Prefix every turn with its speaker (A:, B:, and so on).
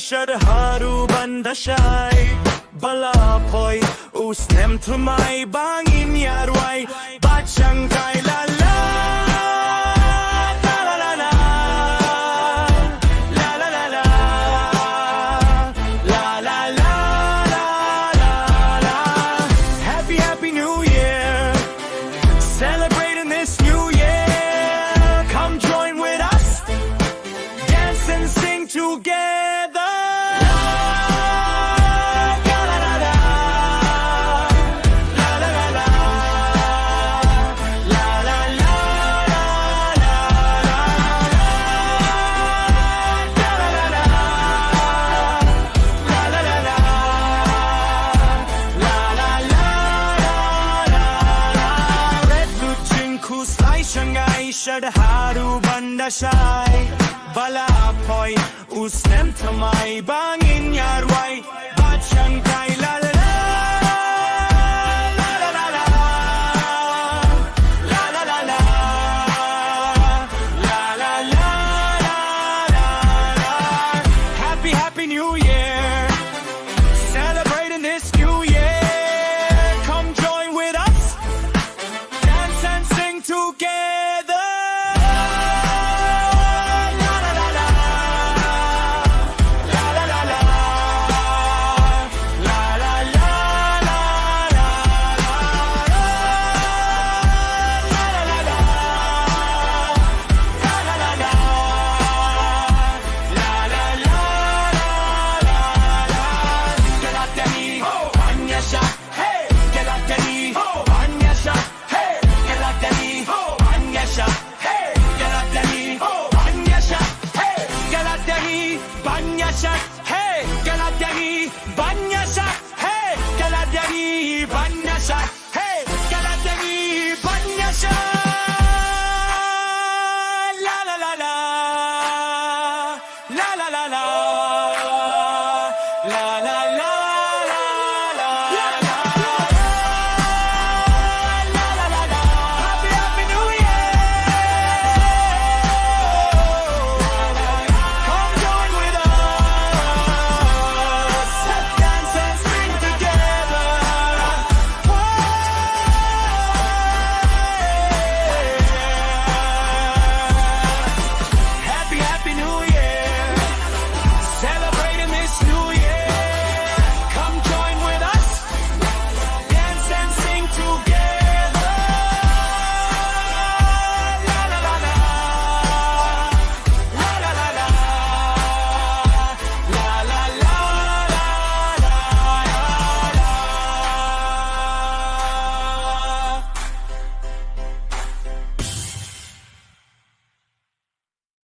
A: shud haru bandashai bala poi usnem thumai bangin yarwai bachangai la la la la la la la la la la la la la la. Happy happy new year, celebrating this new year. Come join with us, dance and sing together. Shanghai shad haru bandashai bala poi usnem thamai bangin yarwai bachangai